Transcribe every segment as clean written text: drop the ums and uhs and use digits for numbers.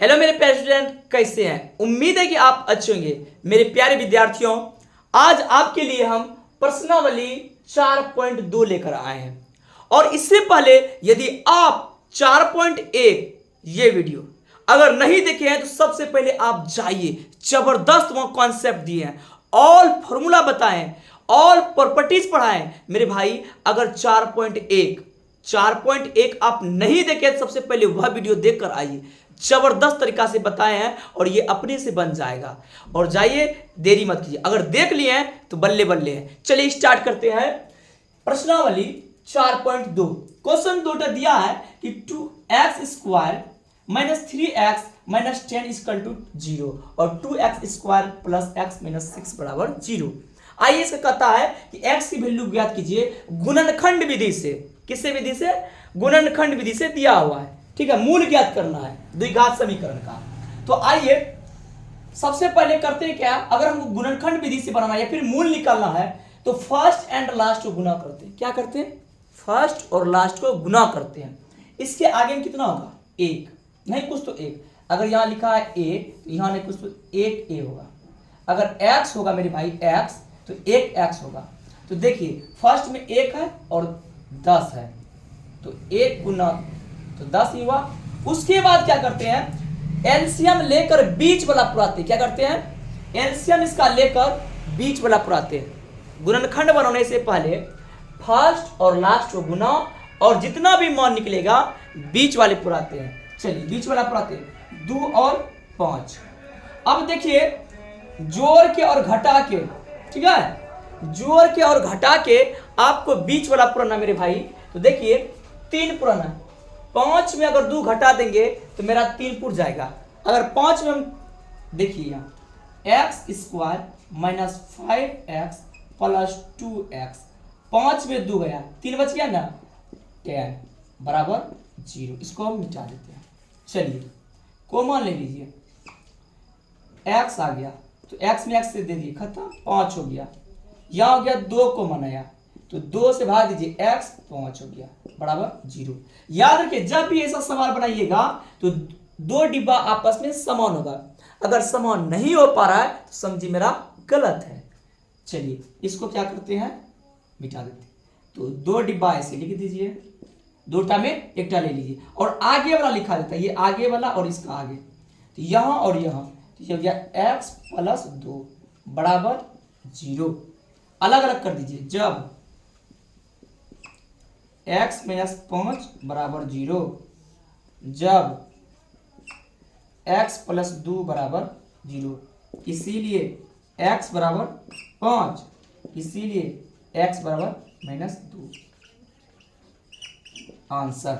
Hello मेरे प्यारे student, कैसे हैं? उम्मीद है कि आप अच्छे होंगे। मेरे प्यारे विद्यार्थियों, आज आपके लिए हम प्रश्नावली 4.2 लेकर आए हैं। और इससे पहले यदि आप 4.1 ये वीडियो अगर नहीं देखे हैं तो सबसे पहले आप जाइए, जबरदस्त वहां कॉन्सेप्ट दिए हैं, ऑल फॉर्मूला बताएं, ऑल प्रॉपर्टीज पढ़ाएं। मेरे भाई अगर 4.1 आप नहीं देखे तो सबसे पहले वह वीडियो देखकर आइए, जबरदस्त तरीका से बताए हैं और ये अपने से बन जाएगा। और जाइए, देरी मत कीजिए, अगर देख लिए हैं तो बल्ले बल्ले हैं। चलिए स्टार्ट करते हैं प्रश्नावली 4.2। क्वेश्चन दो दिया है कि 2x² minus 3x minus 10 equal to 0 और 2x² प्लस x माइनस 6 बराबर 0। आइए इसका कहता है कि x की वैल्यू ज्ञात कीजिए गुणनखंड विधि से। किससे विधि से? गुणनखंड विधि से दिया हुआ है। ठीक है, मूल ज्ञात करना है द्विघात समीकरण का। तो आइए सबसे पहले करते हैं क्या, अगर हमको गुणनखंड विधि से बनाना है या फिर मूल निकालना है तो फर्स्ट एंड लास्ट को गुना करते हैं। क्या करते हैं? फर्स्ट और लास्ट को गुना करते हैं। इसके आगे में कितना होगा? एक, नहीं कुछ तो एक। अगर यहां लिखा है ए तो यहां नहीं कुछ तो एक ए होगा। अगर x होगा मेरे भाई x तो एक x होगा। तो देखिए फर्स्ट में एक है और 10 है तो एक गुना तो 10 ही हुआ। उसके बाद क्या करते हैं? एलसीएम लेकर बीच वाला पुराते। क्या करते हैं? एलसीएम इसका लेकर बीच वाला पुराते हैं। गुणनखंड बनाने से पहले फर्स्ट और लास्ट को गुना और जितना भी मान निकलेगा बीच वाले पुराते हैं। चलिए बीच वाला पुराते हैं, 2 और 5। अब देखिए जोड़ के और घटा के, ठीक है, जोड़ के और घटा के आपको बीच वाला पुराना मेरे भाई। तो देखिए 3 पुराना, 5 में अगर 2 घटा देंगे तो मेरा 3 पुर जाएगा। अगर 5 में हम देखिए यहाँ x² minus 5x plus 2x, 5 में 2 गया, 3 बच गया ना, 10 बराबर 0। इसको हम मिटा देते हैं। चलिए कॉमन ले लीजिए, x आ गया तो x में x से दे दिए, खत्म, 5 हो गया। यहाँ हो गया 2 कॉमन आया तो 2 से भाग दीजिए, x 5 हो गया बराबर 0। याद रखिए जब भी ऐसा सवाल बनाइएगा तो 2 डिब्बा आपस में समान होगा। अगर समान नहीं हो पा रहा है तो समझिए मेरा गलत है। चलिए इसको क्या करते हैं, मिटा देते हैं। तो 2 डिब्बा ऐसे लिख दीजिए, 2टा में एकटा ले लीजिए और आगे वाला लिखा देता है, ये आगे वाला और इसका आगे, तो यहाँ और यहाँ, तो ये हो गया x प्लस 2 बराबर 0। अलग अलग कर दीजिए, जब x माइनस 5 बराबर 0, जब x प्लस 2 बराबर 0, इसीलिए x बराबर 5, इसीलिए x बराबर माइनस 2। आंसर।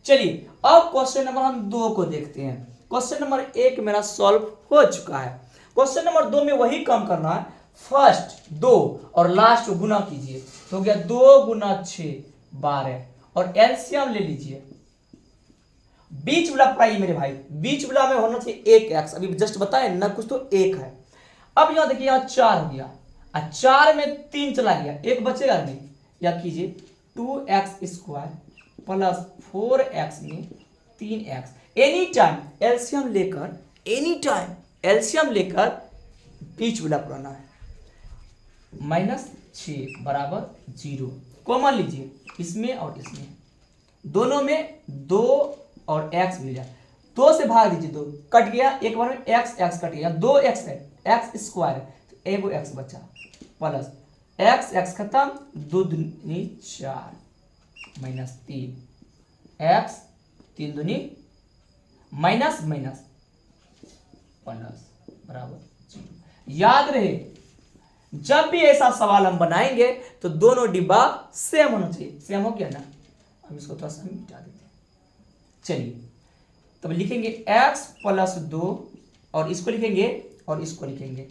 चलिए अब क्वेश्चन नंबर हम 2 को देखते हैं। क्वेश्चन नंबर 1 मेरा सॉल्व हो चुका है। क्वेश्चन नंबर 2 में वही काम करना है, फर्स्ट 2 और लास्ट को गुना कीजिए तो हो गया 2 गुना 6 12 और एलसीएम ले लीजिए। बीच वाला पढ़ाइए मेरे भाई, बीच वाला में होना चाहिए 1x, अभी जस्ट बताए ना, कुछ तो 1 है। अब यहां देखिए यहाँ 4 हो गया, 4 में 3 चला गया, 1 बचेगा नहीं। या कीजिए 2x² प्लस 4x में 3x। एनी टाइम एलसीएम लेकर, एनी टाइम एलसीएम लेकर बीच वाला पुराना है, माइनस 6 बराबर 0। कॉमन लीजिए इसमें और इसमें, दोनों में 2 और x मिल जाए, 2 से भाग दीजिए, 2 कट गया, एक बार में x कट गया, 2x है, x² तो एगो x बचा, प्लस x खत्म, 2 दूनी 4 माइनस 3 x 3 दूनी माइनस माइनस प्लस बराबर 0। याद रहे जब भी ऐसा सवाल हम बनाएंगे तो दोनों डिब्बा सेम होना चाहिए। सेम हो गया ना, हम इसको थोड़ा सा मिटा देते हैं। चलिए तब लिखेंगे x प्लस 2 और इसको लिखेंगे और इसको लिखेंगे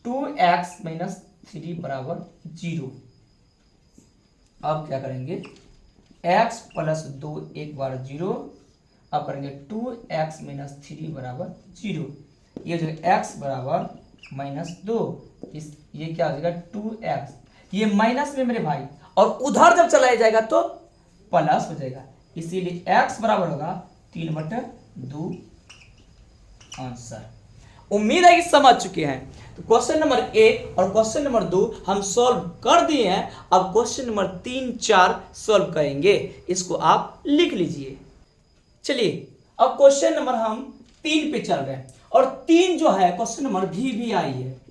2x माइनस 3 बराबर 0। अब क्या करेंगे, x प्लस 2 एक बार 0, अब करेंगे 2x माइनस 3 बराबर 0। ये जो x बराबर माइनस 2, इस ये क्या हो जाएगा 2x, ये माइनस में मेरे भाई, और उधर जब चलाया जाएगा तो प्लस हो जाएगा, इसीलिए x बराबर होगा 3/2 आंसर। उम्मीद है कि समझ चुके हैं। तो क्वेश्चन नंबर 1 और क्वेश्चन नंबर 2 हम सॉल्व कर दिए हैं। अब क्वेश्चन नंबर 3, 4 सॉल्व करेंगे, इसको आप लिख लीजिए। चलिए अब क्वेश्चन नंबर हम 3 पे चल रहे हैं और 3 जो है क्वेश्चन नंबर VVI है।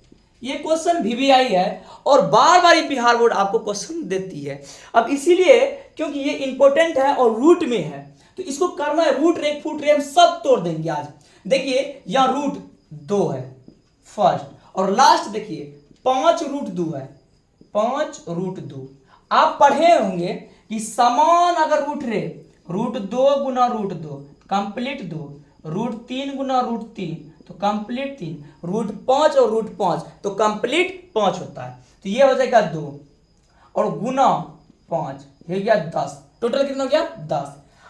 ये क्वेश्चन VVI है और बार बार ये बिहार बोर्ड आपको क्वेश्चन देती है। अब इसीलिए क्योंकि ये इंपॉर्टेंट है और रूट में है तो इसको करना है। रूट रेख फुट रेख हम सब तोड़ देंगे आज। देखिए यहाँ रूट 2 है फर्स्ट और लास्ट देखिए 5√2 है, 5√2। आप पढ़े होंगे कि समान अगर रूट रे √2 गुना √2 कंप्लीट 2, √3 गुना √3 तो कंप्लीट 3, √5 और √5 तो कंप्लीट 5 होता है। तो ये हो जाएगा 2 और गुना 5 ये गया 10। टोटल कितना हो गया 10।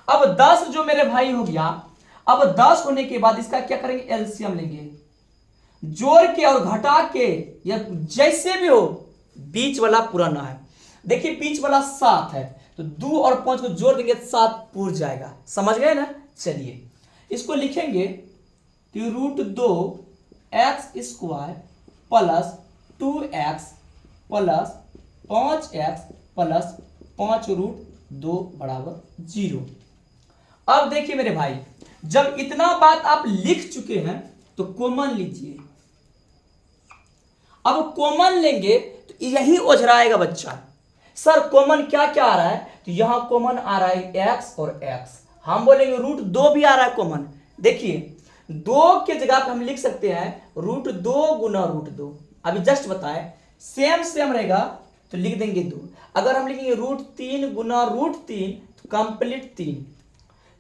अब 10 जो मेरे भाई हो गया। अब 10 होने के बाद इसका क्या करेंगे, एलसीएम लेंगे, जोड़ के और घटा के या जैसे भी हो बीच वाला पुराना है। देखिए बीच वाला 7 है तो 2 और 5 को जोड़ देंगे 7 पूर जाएगा। समझ गए ना। चलिए इसको लिखेंगे √2x² plus 2x plus 5x plus 5√2 बराबर 0। अब देखिए मेरे भाई जब इतना बात आप लिख चुके हैं तो कॉमन लीजिए। अब कॉमन लेंगे तो यही ओझराएगा बच्चा। सर कॉमन क्या क्या आ रहा है, तो यहां कॉमन आ रहा है x और x। हम बोलेंगे √2 भी आ रहा है कॉमन। देखिए 2 के जगह पे हम लिख सकते हैं √2 गुना √2। अभी जस्ट बताएं सेम रहेगा तो लिख देंगे 2। अगर हम लिखेंगे √3 गुना √3 तो कंप्लीट 3।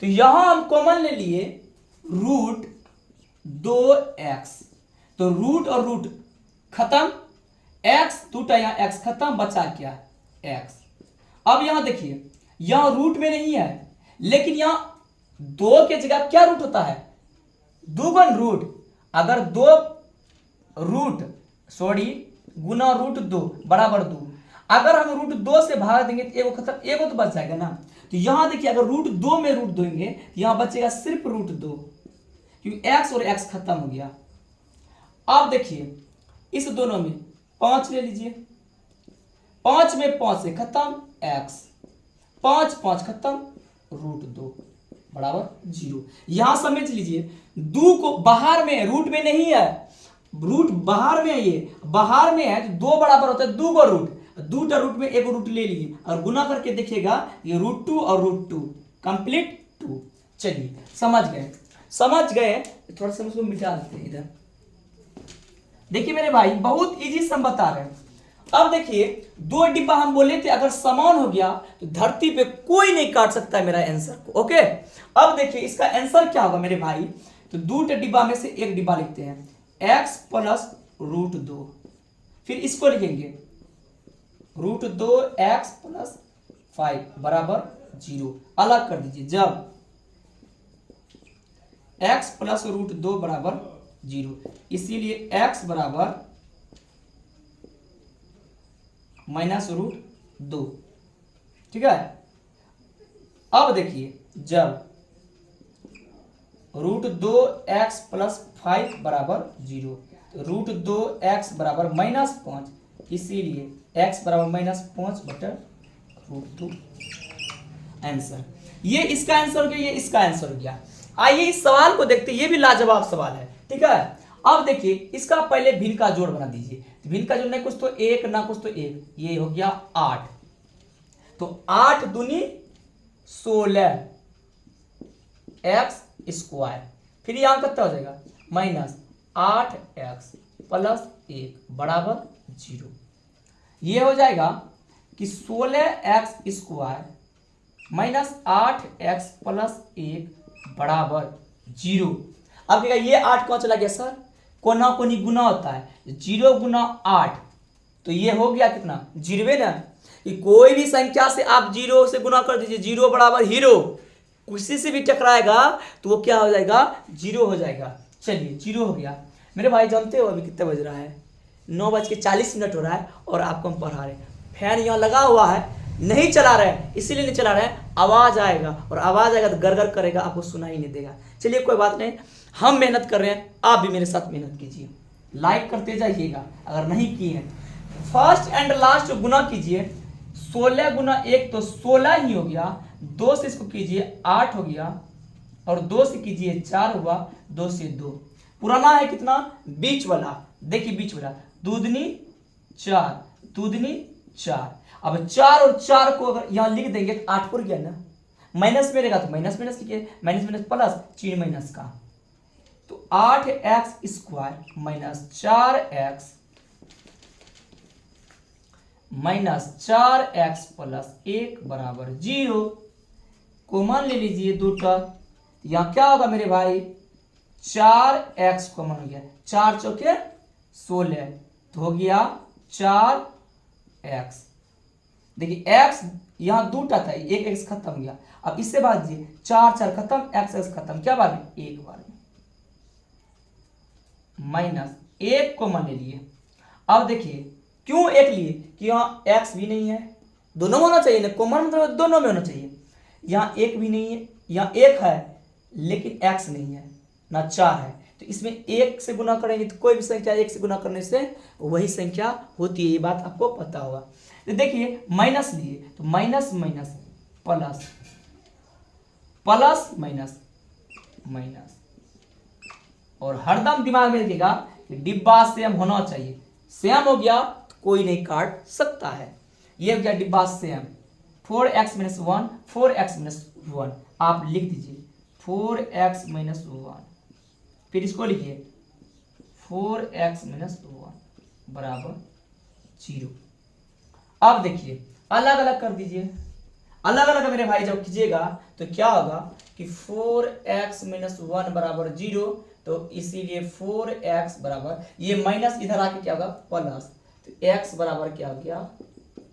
तो यहां हम कॉमन ले लिए √2x तो रूट और रूट खत्म, x टूटा यहाँ x खत्म, बचा क्या x। अब यहां देखिए यहां रूट में नहीं है लेकिन यहां 2 के जगह क्या रूट होता है, दुगुन रूट। अगर 2 रूट गुना √2 बराबर 2। अगर हम √2 से भाग देंगे तो एगो खत्म, एगो तो बच जाएगा ना। तो यहां देखिए अगर √2 में रूट देंगे तो यहां बचेगा सिर्फ √2 क्योंकि x और x खत्म हो गया। अब देखिए इस दोनों में 5 ले लीजिए, 5 में 5 से खत्म x, 5 खत्म √2 बराबर 0। यहां समझ लीजिए 2 को बाहर में रूट में नहीं है, रूट बाहर में है, ये बाहर में है तो 2 बराबर होता है 2 को रूट, 2 रूट में एक रूट ले लीजिए और गुना करके देखिएगा ये √2 और √2 कंप्लीट 2। चलिए समझ गए थोड़ा सा उसको मिटा देते हैं इधर। देखिए मेरे भाई बहुत इजी से हम बता रहे हैं। अब देखिए 2 डिब्बा हम बोले थे अगर समान हो गया तो धरती पे कोई नहीं काट सकता है मेरा आंसर को। ओके अब देखिए इसका आंसर क्या होगा मेरे भाई, तो 2 डिब्बा में से एक डिब्बा लिखते हैं x प्लस √2, फिर इसको लिखेंगे √2x प्लस 5 बराबर 0। अलग कर दीजिए जब x प्लस √2 बराबर 0, इसीलिए x बराबर -√2। ठीक है। अब देखिए जब √2x प्लस 5 बराबर 0 तो √2x बराबर -5, इसीलिए x बराबर -5/√2 आंसर। ये इसका आंसर हो गया, ये इसका आंसर हो गया। आइए इस सवाल को देखते हैं, ये भी लाजवाब सवाल है। ठीक है। अब देखिए इसका पहले भिन्न का जोड़ बना दीजिए। तो भिन्न का जोड़ नहीं कुछ तो 1 ना कुछ तो 1, ये हो गया 8। तो 8 दूनी 16 x², फिर यहां कितना हो जाएगा -8x प्लस 1 बराबर 0। ये हो जाएगा कि 16x² -8x प्लस 1 बराबर 0। अब क्या ये 8 कौन चला गया सर, कोना कोनी गुना होता है, 0 गुना 8 तो ये हो गया कितना 0 ना। कि कोई भी संख्या से आप 0 से गुना कर दीजिए, 0 बराबर हीरो, किसी से भी टकराएगा तो वो क्या हो जाएगा 0 हो जाएगा। चलिए 0 हो गया। मेरे भाई जानते हो अभी कितना बज रहा है, 9:40 हो रहा है और आपको हम पढ़ा रहे हैं। फैन यहाँ लगा हुआ है, नहीं चला रहे हैं, इसीलिए नहीं चला रहे हैं, आवाज आएगा और आवाज आएगा तो गरगर करेगा, आपको सुनाई नहीं देगा। चलिए कोई बात नहीं, हम मेहनत कर रहे हैं, आप भी मेरे साथ मेहनत कीजिए, लाइक करते जाइएगा अगर नहीं किए हैं। फर्स्ट एंड लास्ट गुना कीजिए, 16 गुना 1 तो 16 ही हो गया, 2 से इसको कीजिए 8 हो गया, और 2 से कीजिए 4 हुआ, 2 से 2। पुराना है कितना, बीच वाला, देखिए बीच वाला, दूधनी 4, दूधनी 4। अब 4 और 4 को अगर यहाँ लिख देंगे तो 8 पुर गया ना, माइनस में रहेगा तो माइनस माइनस लिखिए, माइनस माइनस प्लस, 3 माइनस का, तो 8x square minus 4x minus 4x plus 1 बराबर 0। कॉमन ले लीजिए दूटा, यहाँ क्या होगा मेरे भाई, 4x कॉमन हो गया, 4 चौके 16 तो हो गया 4x। देखिए x यहाँ दूटा था, एक x खत्म हो गया, अब इससे भाजिए, 4 4 खत्म, x खत्म, क्या बार में, एक बार में, माइनस 1 कॉमन ले लिए। अब देखिए क्यों 1 लिए, कि यहाँ x भी नहीं है, दोनों में होना चाहिए ना, कॉमन मतलब दोनों में होना चाहिए, यहाँ 1 भी नहीं है, यहाँ 1 है लेकिन x नहीं है ना, 4 है, तो इसमें 1 से गुना करेंगे तो कोई भी संख्या 1 से गुना करने से वही संख्या होती है, ये बात आपको पता होगा। तो देखिए माइनस लिए तो minus minus plus, plus minus minus, और हरदम दिमाग में रखिएगा कि डिब्बा सेम होना चाहिए, सेम हो गया तो कोई नहीं काट सकता है, ये हो गया डिब्बा same. 4x minus 1, 4x minus 1 आप लिख दीजिए, 4x माइनस 1, फिर इसको लिखिए 4x माइनस 1 बराबर 0। अब देखिए अलग अलग कर दीजिए, अलग अलग मेरे भाई जब कीजिएगा तो क्या होगा कि 4x माइनस 1 बराबर 0, तो इसीलिए 4x बराबर, ये माइनस इधर आके क्या होगा प्लस, तो x बराबर क्या हो गया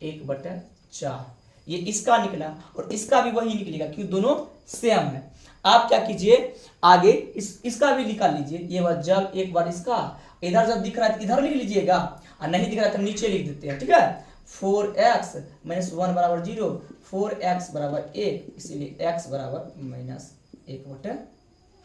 1/4, ये इसका निकला और इसका भी वही निकलेगा क्योंकि दोनों सेम है। आप क्या कीजिए आगे इसका भी निकाल लीजिए, ये बात जब एक बार इसका इधर जब दिख रहा है तो इधर लिख लीजिएगा, और नहीं दिख रहा है तो नीचे लिख देते हैं, ठीक है। 4x माइनस 1 बराबर 0, 4x बराबर 1, इसीलिए x बराबर माइनस 1/,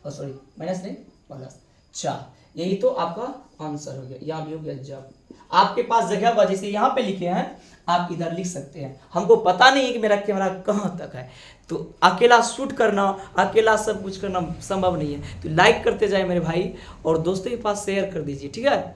सॉरी माइनस नहीं प्लस 4, यही तो आपका आंसर हो गया। यहाँ भी हो गया जब आपके पास जगह हुआ, जैसे यहाँ पे लिखे हैं आप इधर लिख सकते हैं। हमको पता नहीं है कि मेरा कैमरा कहाँ तक है, तो अकेला शूट करना, अकेला सब कुछ करना संभव नहीं है, तो लाइक करते जाए मेरे भाई और दोस्तों के पास शेयर कर दीजिए, ठीक है।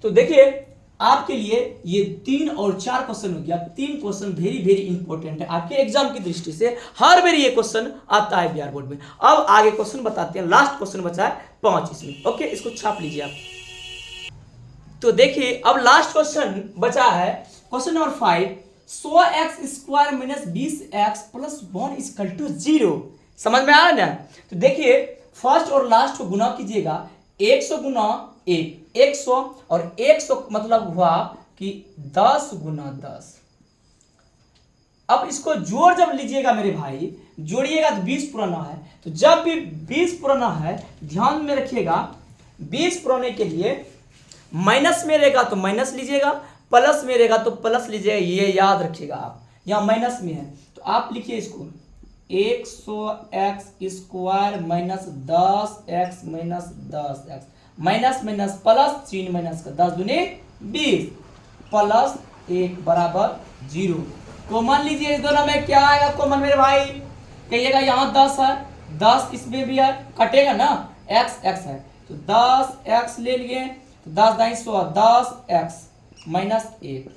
तो देखिए आपके लिए ये 3 और 4 क्वेश्चन हो गया। 3 क्वेश्चन वेरी वेरी इंपॉर्टेंट है आपके एग्जाम की दृष्टि से, हर बार ये क्वेश्चन आता है बिहार बोर्ड में। अब आगे क्वेश्चन बताते हैं, लास्ट क्वेश्चन बचा है 5 इसमें, ओके, इसको छाप लीजिए आप। तो देखिए अब लास्ट क्वेश्चन बचा है, question number 5, 100x square minus 20x plus 1 equal to 0। समझ में आ रहा है ना। तो देखिए फर्स्ट और लास्ट को गुना कीजिएगा, 100 गुना 100, और 100 मतलब हुआ कि 10 गुना 10। अब इसको जोड़ जब लीजिएगा मेरे भाई, जोड़िएगा तो 20 पुराना है, तो जब भी 20 पुराना है ध्यान में रखिएगा, 20 पुराने के लिए माइनस में रहेगा तो माइनस लीजिएगा, प्लस में रहेगा तो प्लस लीजिएगा, ये याद रखिएगा आप। यहाँ माइनस में है तो आप लिखिए इसको 100x square minus 10x minus 10x, minus minus plus, 3 minus का 10 दूनी 20 प्लस 1 बराबर 0। कॉमन लीजिए, इस दोनों में क्या आएगा कॉमन मेरे भाई, कहिएगा यहाँ 10 है, 10 इसमें भी है, कटेगा ना, x x है तो 10x ले लिए, तो 10 दाई 100, 10x माइनस 1।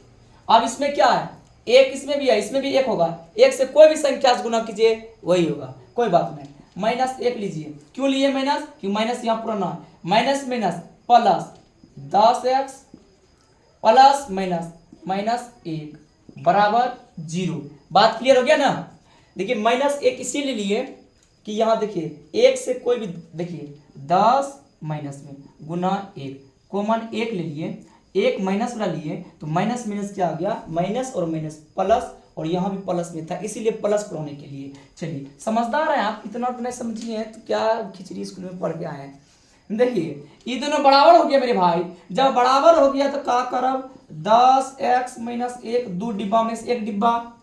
अब इसमें क्या है, 1 इसमें भी है, इसमें भी 1 होगा, 1 से कोई भी संख्या से गुना कीजिए वही होगा, कोई बात नहीं। माइनस 1 लीजिए, क्यों लिए माइनस, क्योंकि माइनस यहाँ पुराना है, minus minus plus 10x plus minus minus 1 बराबर 0। बात क्लियर हो गया ना। देखिए माइनस 1 इसीलिए लिए कि यहाँ देखिए 1 से कोई भी, देखिए 10 माइनस में गुना 1, कॉमन 1 ले लिए, 1 माइनस वाला लिए तो माइनस माइनस क्या आ गया, माइनस और माइनस प्लस, और यहाँ भी प्लस में था इसीलिए प्लस कराने के लिए। चलिए समझदार हैं आप, इतना तो नहीं समझिए हैं तो क्या खिचड़ी स्कूल में पढ़ के आए हैं। देखिए ये दोनों बराबर हो गया मेरे भाई, जब बराबर हो गया तो क्या करब, 10x माइनस 1, 2 डिब्बा में से 1 डिब्बा,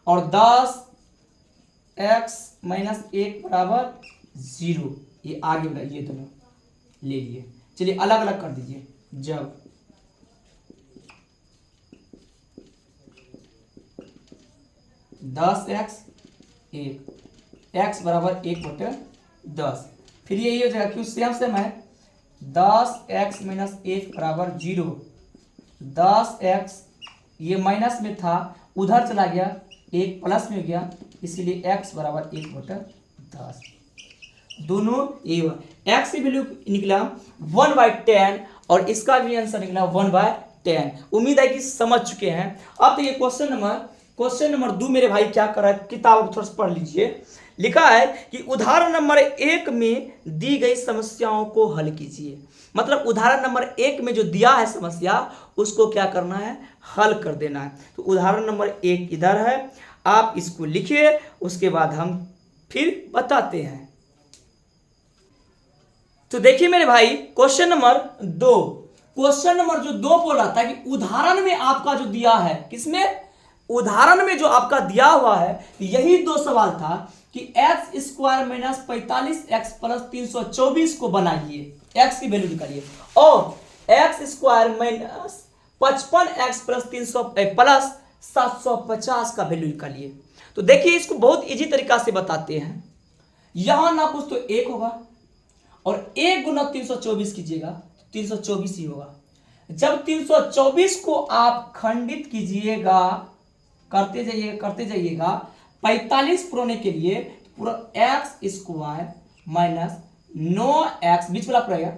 और 10x माइनस 1 बराबर 0, ये आगे वाला ये दोनों ले लिए। चलिए अलग अलग कर दीजिए। जब 10x 1 x बराबर 1/10, फिर ये हो जाएगा क्यों सेम है 10x - 1 बराबर 0। 10x ये माइनस में था उधर चला गया, 1 प्लस में हो गया, इसीलिए x बराबर 1/10। दोनों ये हुआ। x की वैल्यू निकला 1/10 और इसका भी आंसर निकला 1/10। उम्मीद है कि समझ चुके हैं। अब देखिए क्वेश्चन नंबर 2 मेरे भाई क्या कर रहा है, किताब थोड़ा सा पढ़ लीजिए। लिखा है कि उदाहरण नंबर 1 में दी गई समस्याओं को हल कीजिए। मतलब उदाहरण नंबर 1 में जो दिया है समस्या उसको क्या करना है, हल कर देना है। तो उदाहरण नंबर 1 इधर है, आप इसको लिखिए, उसके बाद हम फिर बताते हैं। तो देखिए मेरे भाई क्वेश्चन नंबर 2 जो 2 बोल रहा था कि उदाहरण में आपका जो दिया है, किसमें, उदाहरण में जो आपका दिया हुआ है, यही 2 सवाल था कि x² - 45x + 324 को बनाइए, x की वैल्यू निकालिए, और x² - 55x + 750 का वैल्यू निकालिए। तो देखिए इसको बहुत इजी तरीका से बताते हैं। यहां ना कुछ तो 1 होगा और 1 × 324 कीजिएगा तो 324 ही होगा। जब 324 को आप खंडित कीजिएगा, करते जाइएगा 45 पुराने के लिए पूरा x² - 9x बीच वाला रहेगा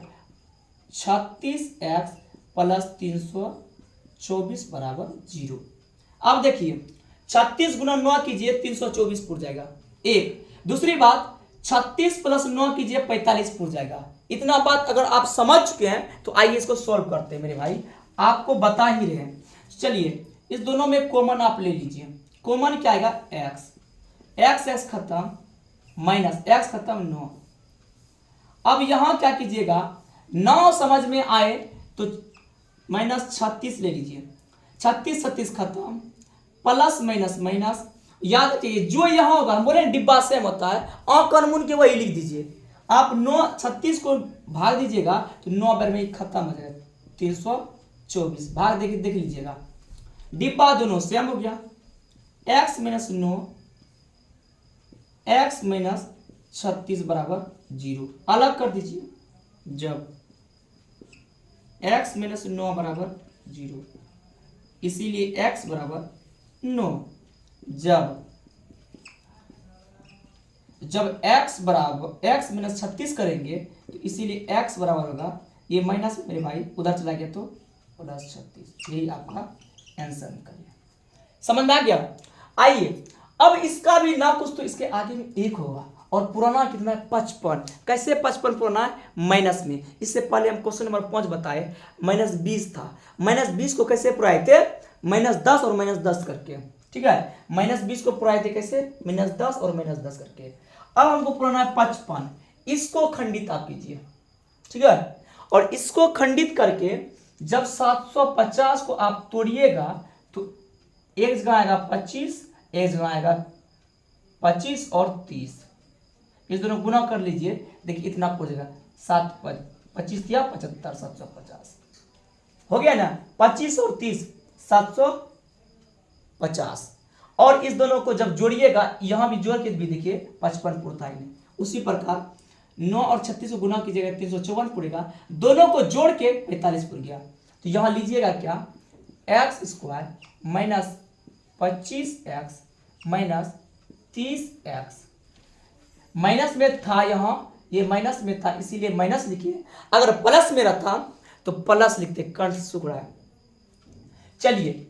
36x + 324 बराबर 0। अब देखिए 36 × 9 कीजिए 324 पुर जाएगा, एक। दूसरी बात 36 + 9 कीजिए 45 पुर जाएगा। इतना बात अगर आप समझ चुके हैं तो आइए इसको सॉल्व करते हैं। मेरे भाई आपको बता ही रहे हैं। चलिए इस दोनों में कॉमन आप ले लीजिए। कॉमन क्या आएगा, x खत्म माइनस x खत्म 9। अब यहां क्या कीजिएगा, 9 समझ में आए तो -36 ले लीजिए, 36 खत्म, प्लस माइनस याद रखिए जो यहां होगा, हम बोले डिब्बा सेम होता है, कॉमन के वही लिख दीजिए। आप 36 को भाग दीजिएगा तो 9 बार में खत्म हो जाएगा, 324 भाग देख लीजिएगा, डिब्बा दोनों सेम हो गया। x - 9 x - 36 बराबर 0। अलग कर दीजिए। जब x - 9 बराबर 0, इसीलिए x बराबर 9। जब x बराबर x - 36 करेंगे तो इसीलिए x बराबर होगा, ये माइनस मेरे भाई उधर चला गया तो +36। यही आपका आंसर निकल गया। समझ में आ गया। आइए अब इसका भी ना कुछ तो इसके आगे में 1 होगा और पुराना कितना है 55। कैसे 55 पुराना है, माइनस में। इससे पहले हम क्वेश्चन नंबर 5 बताए -20 था। -20 को कैसे पुराए थे, -10 और -10 करके, ठीक है। -20 को पुराए थे कैसे, -10 और -10 करके। अब हमको पुराना है 55, इसको खंडित आप कीजिए, ठीक है। और इसको खंडित करके जब 750 को आप तोड़िएगा तो एक जगह आएगा 25, एक जगह आएगा 25 और 30। इस दोनों गुना कर लीजिए, देखिए इतना हो जाएगा 7 25 या 75 750 हो गया ना। 25 और 30 750। और इस दोनों को जब जोड़िएगा, यहां भी जोड़ के भी देखिए 55 पुरता है। उसी प्रकार 9 और 36 को गुना कीजिएगा 354 पुरेगा। दोनों को जोड़ के 45 पुर गया। तो यहां लीजिएगा क्या, x² - 25x - 30x। माइनस में था, यहां ये माइनस में था इसीलिए माइनस लिखिए। अगर प्लस में रहता तो प्लस लिखते, कंठ सुख रहा है। चलिए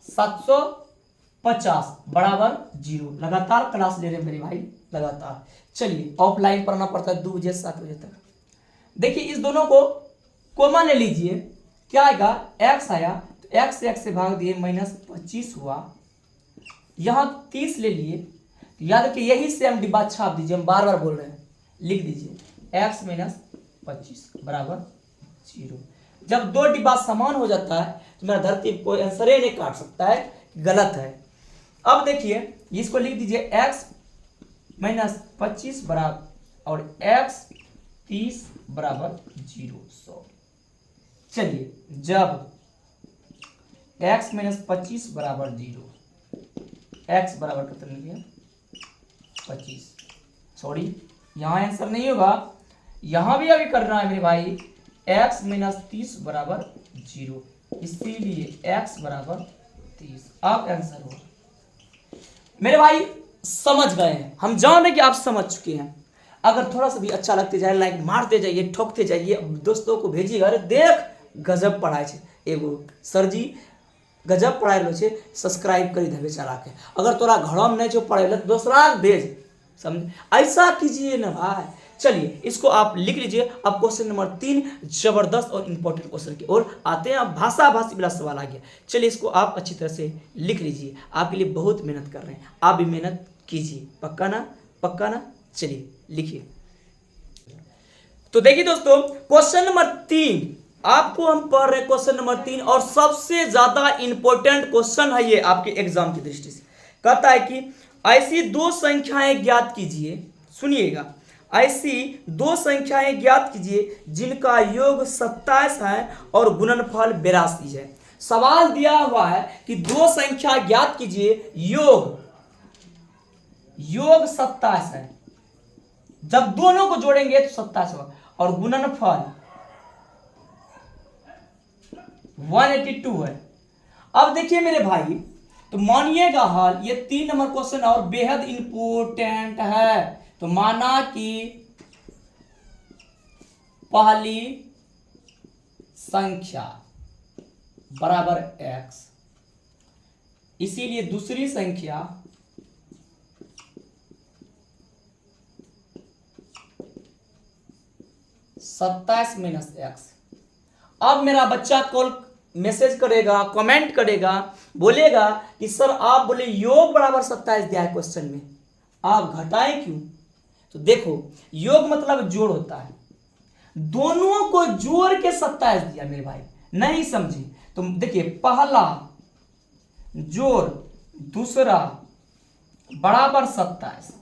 750 बराबर 0। लगातार क्लास ले रहे मेरे भाई, लगातार। चलिए ऑफलाइन पढ़ना पड़ता है 2 बजे से 7 बजे तक। देखिए इस दोनों को कॉमन ले लीजिए, क्या आएगा, x आया तो x से भाग दिए -25 हुआ। यहां 30 ले लिए, याद रखिए यही से हम डिब्बा छाप दीजिए, हम बार बार बोल रहे हैं, लिख दीजिए x - 25 बराबर 0। जब 2 डिब्बा समान हो जाता है तो मेरा धरती कोई आंसर ही नहीं काट सकता है, गलत है। अब देखिए इसको लिख दीजिए x - 25 बराबर और x 30 बराबर 0 100। चलिए जब x माइनस 25 बराबर 0, x बराबर कितना लिया 25, सॉरी यहाँ आंसर नहीं होगा, यहाँ भी अभी करना है मेरे भाई। x माइनस 30 बराबर 0, इसीलिए x बराबर 30, अब आंसर होगा। मेरे भाई समझ गए हैं, हम जान रहे कि आप समझ चुके हैं। अगर थोड़ा सा भी अच्छा लगते जाए लाइक मारते जाइए, ठोकते जाइए, दोस्तों को भेजिएगा, अरे देख गजब पढ़ाए छे एगो सर जी, गजब पढ़ाई लो छे, सब्सक्राइब करी देवे चला के। अगर तोरा घर में नहीं जो पढ़े तो दूसरा भेज, समझ, ऐसा कीजिए ना भाई। चलिए इसको आप लिख लीजिए। अब क्वेश्चन नंबर 3 जबरदस्त और इंपॉर्टेंट क्वेश्चन की ओर आते हैं। अब भाषी वाला सवाल आ गया। चलिए इसको आप अच्छी तरह से लिख लीजिए, आपके लिए बहुत मेहनत कर रहे हैं, आप भी मेहनत कीजिए, पक्का ना, पक्का ना। चलिए लिखिए। तो देखिए दोस्तों, क्वेश्चन नंबर 3 आपको हम पढ़ रहे हैं, क्वेश्चन नंबर 3, और सबसे ज्यादा इंपॉर्टेंट क्वेश्चन है ये आपके एग्जाम की दृष्टि से। कहता है कि ऐसी दो संख्याएं ज्ञात कीजिए, सुनिएगा, ऐसी दो संख्याएं ज्ञात कीजिए जिनका योग 27 है और गुणनफल 82 है। सवाल दिया हुआ है कि दो संख्या ज्ञात कीजिए, योग 27 है, जब दोनों को जोड़ेंगे तो 27 होगा, और गुणनफल 182 है। अब देखिए मेरे भाई, तो मानिएगा हाल, ये 3 नंबर क्वेश्चन और बेहद इंपॉर्टेंट है। तो माना कि पहली संख्या बराबर x, इसीलिए दूसरी संख्या सत्ताईस माइनस एक्स। अब मेरा बच्चा कॉल मैसेज करेगा, कमेंट करेगा, बोलेगा कि सर आप बोले योग बराबर 27 दिया है क्वेश्चन में, आप घटाएं क्यों? तो देखो, योग मतलब जोड़ होता है, दोनों को जोड़ के 27 दिया मेरे भाई, नहीं समझे तो देखिए, पहला जोड़ दूसरा बराबर 27।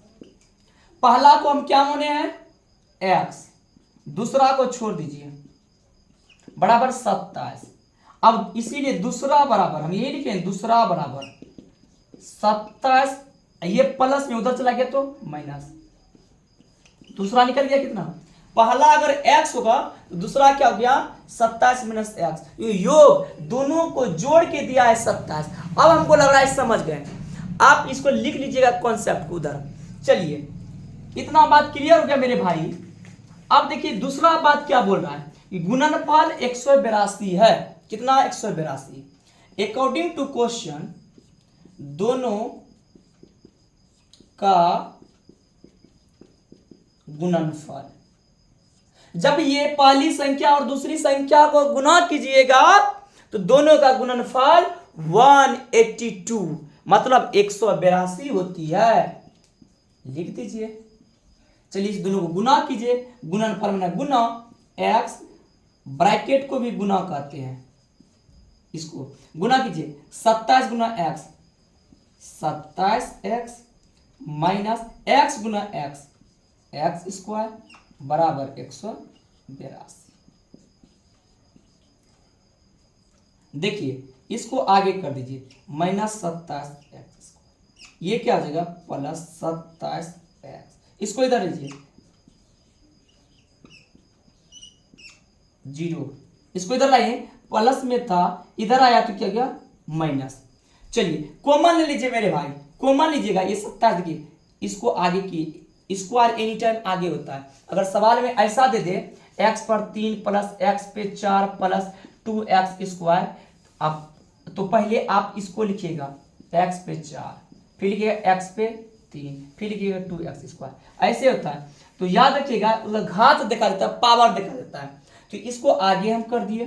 पहला को हम क्या माने हैं x, दूसरा को छोड़ दीजिए, बराबर 27। अब इसीलिए दूसरा बराबर हम ये लिखें, दूसरा बराबर 27, ये प्लस में उधर चला गया तो माइनस, दूसरा निकल गया कितना, पहला अगर x होगा तो दूसरा क्या हो गया 27 माइनस एक्स। योग दोनों को जोड़ के दिया है 27। अब हमको लग रहा है समझ गए, आप इसको लिख लीजिएगा कॉन्सेप्ट को उधर। चलिए इतना बात क्लियर हो गया मेरे भाई। अब देखिए दूसरा बात क्या बोल रहा है कि गुणनफल 182 है, कितना 182। अकॉर्डिंग टू क्वेश्चन दोनों का गुणनफल, जब ये पहली संख्या और दूसरी संख्या को गुना कीजिएगा तो दोनों का गुणनफल 182 मतलब 182 होती है, लिख दीजिए। चलिए इस दोनों को गुना कीजिए, गुणनफल में गुना, x ब्रैकेट को भी गुना कहते हैं, इसको गुना कीजिए, 27 गुना x 27x माइनस x गुना x x स्क्वायर बराबर 182। देखिए इसको आगे कर दीजिए, माइनस 27x, ये क्या हो जाएगा प्लस 27x, इसको इधर लीजिए 0, इसको इधर लाइए, प्लस में था इधर आया तो क्या गया माइनस। चलिए कॉमन ले लीजिए मेरे भाई, कॉमन लीजिएगा, ये 27 की इसको आगे की, स्क्वायर एनी टाइम आगे होता है। अगर सवाल में ऐसा दे दे x पर 3 प्लस x पे 4 प्लस 2x स्क्वायर, आप तो पहले आप इसको लिखिएगा x पे 4, फिर लिखिएगा x पे 3, फिर लिखिएगा 2x स्क्वायर, ऐसे होता है। तो याद रखिएगा, घात देखा देता है, पावर देखा देता है। तो इसको आगे हम कर दिए,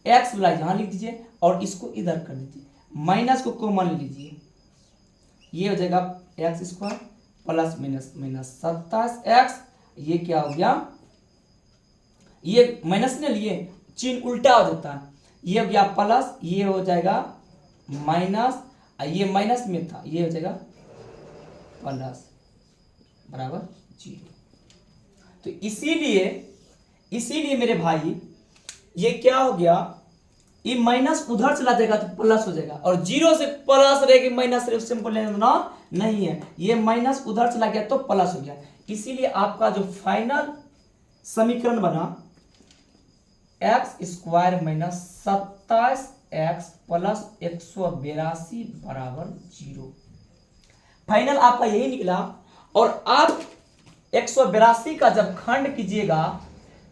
x वाला यहाँ लिख दीजिए और इसको इधर कर दीजिए, माइनस को कॉमन ले लीजिए, ये हो जाएगा x square plus minus minus 27x, ये क्या हो गया, ये माइनस ने लिए चिन्ह उल्टा हो जाता है, ये हो गया प्लस, ये हो जाएगा माइनस, ये माइनस में था ये हो जाएगा प्लस बराबर 0। तो इसीलिए मेरे भाई ये क्या हो गया, ये माइनस उधर चला जाएगा तो प्लस हो जाएगा, और जीरो से प्लस रहेगी माइनस से हमको लेना नहीं है, ये माइनस उधर चला गया तो प्लस हो गया। इसीलिए आपका जो फाइनल समीकरण बना x square minus 27x plus 182 बराबर 0। फाइनल आपका यही निकला। और आप 182 का जब खंड कीजिएगा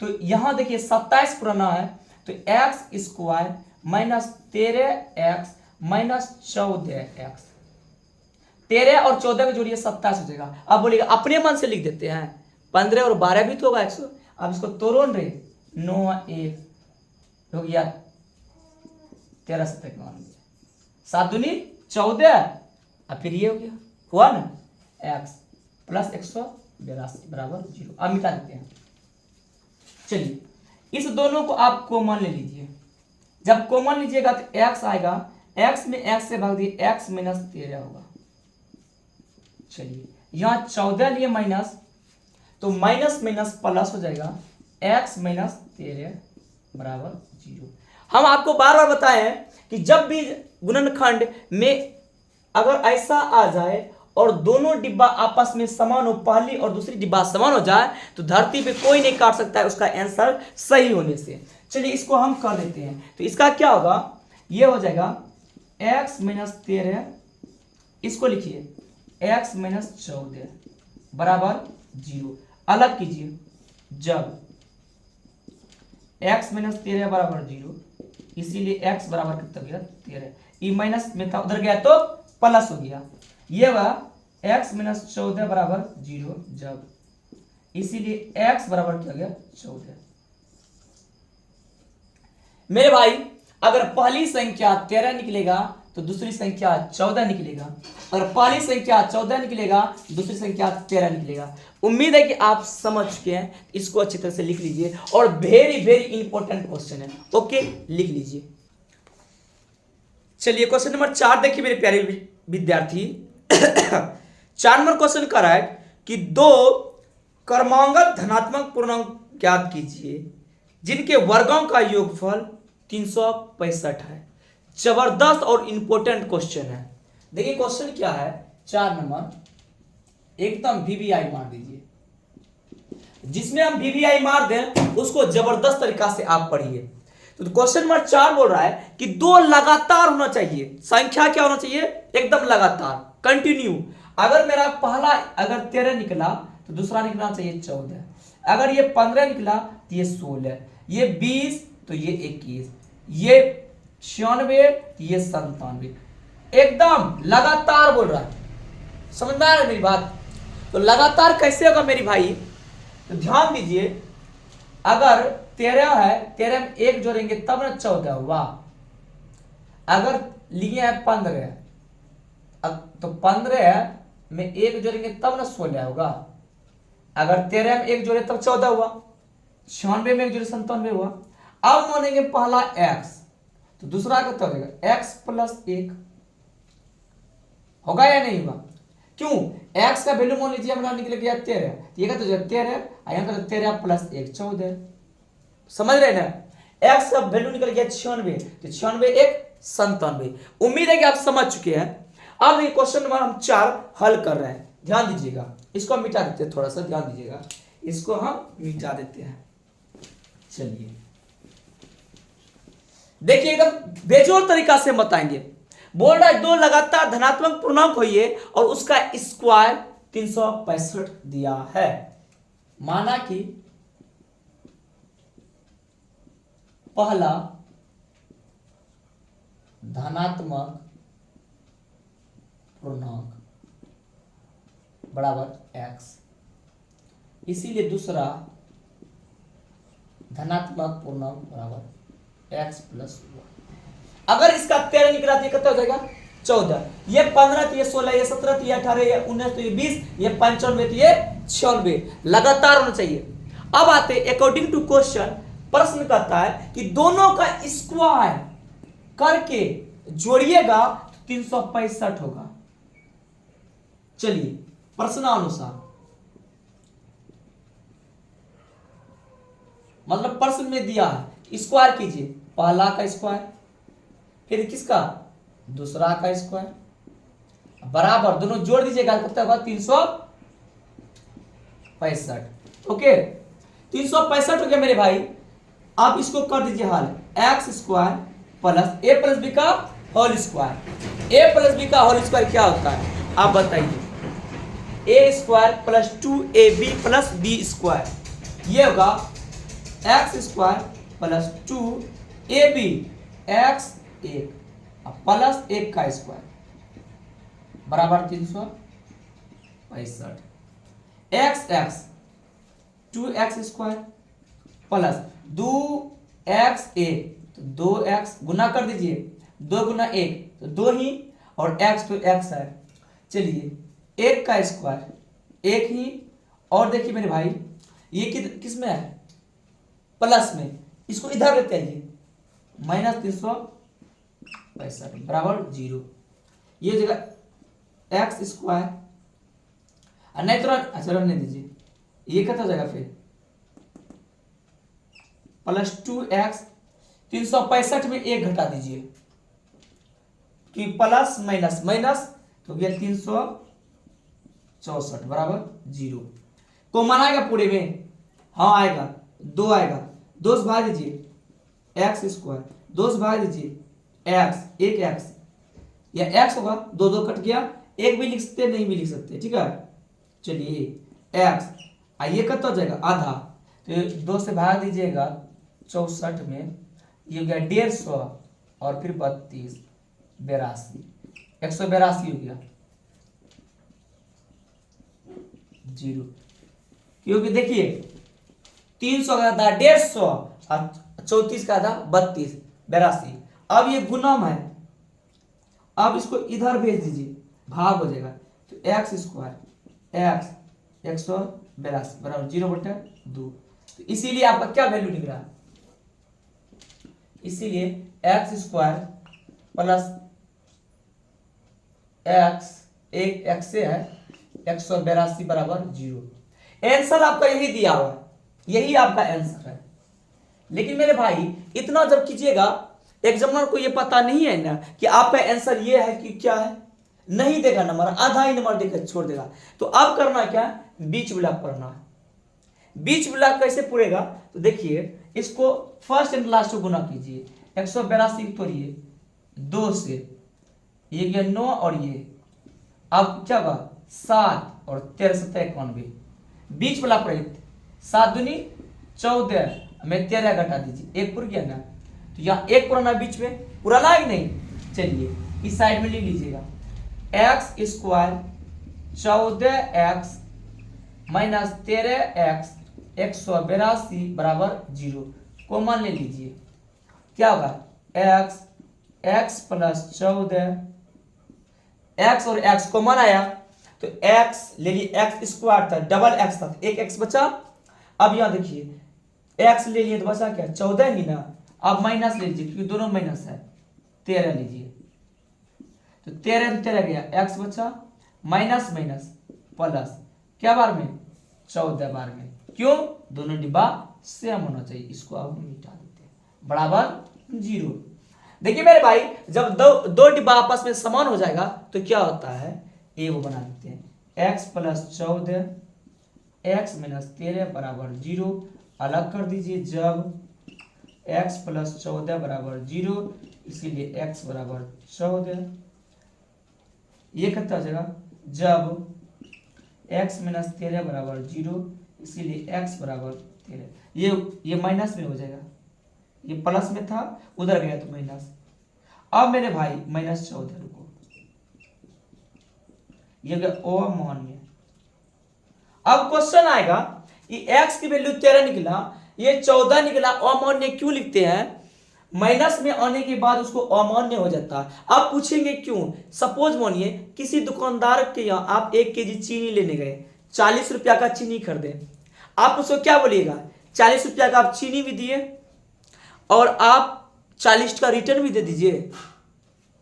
तो यहां देखिए 27 पुराना है, तो x square minus 13x minus 14x, 13 और 14 को जोड़िए 27 हो जाएगा। अब बोलिएगा अपने मन से लिख देते हैं, 15 और 12 भी तो होगा 100। अब इसको तोड़ो रे, 9 1 हो गया 13 से तक 7 दूनी 14, अब फिर ये हो गया, हुआ ना x प्लस 182 बराबर 0। अब मिटा देते हैं। चलिए इस दोनों को आप कॉमन ले लीजिए। जब कॉमन लीजिएगा तो x आएगा, x में x से भाग दिए x माइनस 13 होगा। चलिए यहां 14 लिए माइनस, तो माइनस माइनस प्लस हो जाएगा, x माइनस 13 बराबर 0। हम आपको बार बार बताए हैं कि जब भी गुणनखंड में अगर ऐसा आ जाए और दोनों डिब्बा आपस में समान हो, पहली और दूसरी डिब्बा समान हो जाए, तो धरती पे कोई नहीं काट सकता है उसका आंसर सही होने से। चलिए इसको हम कर देते हैं। तो इसका क्या होगा, ये हो जाएगा x माइनस 13, इसको लिखिए x माइनस 14 बराबर 0। अलग कीजिए, जब x माइनस 13 बराबर 0, इसीलिए x बराबर कितना गया 13, ये माइनस में था उधर गया तो प्लस हो गया। ये वह x माइनस 14 बराबर 0, जब इसीलिए x बराबर क्या गया 14। मेरे भाई अगर पहली संख्या 13 निकलेगा तो दूसरी संख्या 14 निकलेगा, और पहली संख्या 14 निकलेगा दूसरी संख्या 13 निकलेगा। उम्मीद है कि आप समझ चुके हैं, इसको अच्छी तरह से लिख लीजिए, और वेरी वेरी इंपॉर्टेंट क्वेश्चन है। ओके, लिख लीजिए। चलिए क्वेश्चन नंबर 4 देखिए मेरे प्यारे विद्यार्थी। 4 नंबर क्वेश्चन कर रहा है कि दो क्रमांगत धनात्मक पूर्णांक ज्ञात कीजिए जिनके वर्गों का योगफल 365 है। जबरदस्त और इंपॉर्टेंट क्वेश्चन है। देखिए क्वेश्चन क्या है, 4 नंबर, एकदम वीवीआई मार दीजिए। जिसमें हम वीवीआई मार दें उसको जबरदस्त तरीका से आप पढ़िए। तो क्वेश्चन नंबर 4 बोल रहा है कि दो लगातार होना चाहिए, संख्या क्या होना चाहिए, एकदम लगातार, कंटिन्यू। अगर मेरा पहला अगर 13 निकला तो दूसरा निकलना चाहिए 14, अगर ये 15 निकला तो ये 16, ये 20 तो ये 21, ये 96 तो ये 97, एकदम लगातार बोल रहा है। समझ में आ रहा है मेरी बात? तो लगातार कैसे होगा मेरी भाई, तो ध्यान दीजिए। अगर 13 है, 13 में 1 जोड़ेंगे तब ना 14 हुआ। अगर लिए है 15, तो 15 में 1 जोड़ेंगे तब ना 16 होगा। अगर 13 में 1 जोड़े तब 14 हुआ, 96 में 1 जोड़े 97 हुआ। अब मानेंगे पहला x, तो दूसरा कितना हो जाएगा x प्लस 1, होगा या नहीं होगा? क्यों? x का वैल्यू मान लीजिए हमारा निकल गया 13, ये का तो 13, यहाँ का 13 प्लस 1 14। समझ रहे ना? x का वैल्यू निकल गया 96, तो 96 1 97। उम्मीद है कि आप समझ चुके हैं। अब ये क्वेश्चन नंबर हम 4 हल कर रहे हैं, ध्यान दीजिएगा। इसको हम मिटा देते हैं, थोड़ा सा ध्यान दीजिएगा, इसको हम मिटा देते हैं। चलिए देखिए एकदम बेजोड़ तरीका से बताएंगे। बोल रहा है दो लगातार धनात्मक पूर्णांक होइए और उसका स्क्वायर 365 दिया है। माना कि पहला धनात्मक पूर्णांक बराबर x, इसीलिए दूसरा धनात्मक पूर्णांक बराबर x प्लस 1। अगर इसका 13 निकला तो ये कितना हो जाएगा 14, ये 15 तो ये 16, ये 17 तो ये 18, ये 19 तो ये 20, ये 95 तो ये 96, लगातार होना चाहिए। अब आते अकॉर्डिंग टू क्वेश्चन, प्रश्न कहता है कि दोनों का स्क्वायर करके जोड़िएगा तो 365 होगा। चलिए प्रश्नानुसार मतलब प्रश्न में दिया है, स्क्वायर कीजिए, पहला का स्क्वायर फिर किसका, दूसरा का स्क्वायर, बराबर दोनों जोड़ दीजिएगा, कितना होगा 365। ओके 365 हो गया मेरे भाई। आप इसको कर दीजिए हल, X square plus A plus B का whole square. A plus B का होल स्क्वायर क्या होता है आप बताइए, A square plus 2ab plus B square, ये होगा X square plus 2ab X एक प्लस एक का स्क्वायर बराबर 365। X x 2x square plus 2x एक, तो 2x गुना कर दीजिए, 2 गुना 1 तो 2 ही, और x तो x है। चलिए एक का स्क्वायर एक ही, और देखिए मेरे भाई ये किस में है, प्लस में, इसको इधर लेते आइए, -365 बराबर 0। ये जगह एक्स स्क्वायर, नहीं तो अच्छा रहने दीजिए, ये कितना हो जाएगा फिर प्लस 2x, 365 में एक घटा दीजिए कि प्लस माइनस माइनस तो गया 364 बराबर 0। को मान आएगा पूरे में, हाँ आएगा, 2 आएगा, 2 से भाग दीजिए एक्स स्क्वायर, 2 से भाग दीजिए एक्स, एक एक्स या एक्स होगा, 2 2 कट गया, एक भी लिख सकते नहीं भी लिख सकते, ठीक है। चलिए एक्स ये कितना हो जाएगा आधा, तो 2 से भाग दीजिएगा 64 में, ये हो गया 150 और फिर 32 82, 182 हो गया 0, क्योंकि देखिए 300 का था 150 और 34 का था 32 82। अब ये गुणम है, अब इसको इधर भेज दीजिए, भाग हो जाएगा, तो एक्स स्क्वायर एक्स 182 बराबर 0/2। तो इसीलिए आपका क्या वैल्यू निकल रहा है, इसीलिए एक्स स्क्वायर प्लस एक्स एक एक्स से है 182 बराबर 0। आंसर आपका यही दिया हुआ है, यही आपका आंसर है। लेकिन मेरे भाई इतना जब कीजिएगा, एग्जामिनर को ये पता नहीं है ना कि आपका आंसर ये है कि क्या है, नहीं देगा नंबर, आधा ही नंबर देकर छोड़ देगा। तो अब करना क्या, बीच ब्लॉक पढ़ना है। बीच ब्लॉक कैसे पूरेगा, तो देखिए इसको फर्स्ट एंड लास्ट को गुना कीजिए, 182 तोड़िए 2 से, ये गया 9 और ये अब क्या होगा 7 और 13 7 91, बीच वाला पढ़िए 7 दूनी 14 में 13 घटा दीजिए, एक पुर गया ना, तो यहाँ एक पुराना बीच में, पुराना है कि नहीं। चलिए इस साइड में ले लीजिएगा, x square 14x minus 13x 182 बराबर 0, कॉमन ले लीजिए, क्या होगा x प्लस 14, x और x कॉमन आया तो x ले लिए, x स्क्वायर था डबल x था, एक x बचा। अब यहाँ देखिए x ले लिए तो बचा क्या 14 ही ना, अब माइनस ले लीजिए क्योंकि दोनों माइनस है, 13 लीजिए, तो 13 13 गया, x बचा, माइनस माइनस प्लस, क्या बार में 14 बार में, क्यों दोनों डिब्बा सेम होना चाहिए, इसको अब हम मिटा देते हैं बराबर 0। देखिए मेरे भाई जब दो डिब्बा आपस में समान हो जाएगा तो क्या होता है, ये वो बना देते हैं, x प्लस 14 x माइनस 13 बराबर 0, अलग कर दीजिए, जब x प्लस 14 बराबर 0 इसीलिए x बराबर 14, ये कितना हो जाएगा, जब x माइनस 13 बराबर 0 इसीलिए x बराबर 13, ये माइनस में हो जाएगा, ये प्लस में था उधर गया तो माइनस। अब मेरे भाई माइनस 14 रुको, ये गया ओ मान में। अब क्वेश्चन आएगा ये x की वैल्यू 13 निकला, ये 14 निकला, अमान्य क्यों लिखते हैं, माइनस में आने के बाद उसको अमान्य हो जाता है। आप पूछेंगे क्यों, सपोज मानिए किसी दुकानदार के यहाँ आप 1 केजी चीनी लेने गए, 40 रुपया का चीनी खरीदे, आप उसको क्या बोलिएगा, 40 रुपया का आप चीनी भी दिए और आप 40 का रिटर्न भी दे दीजिए।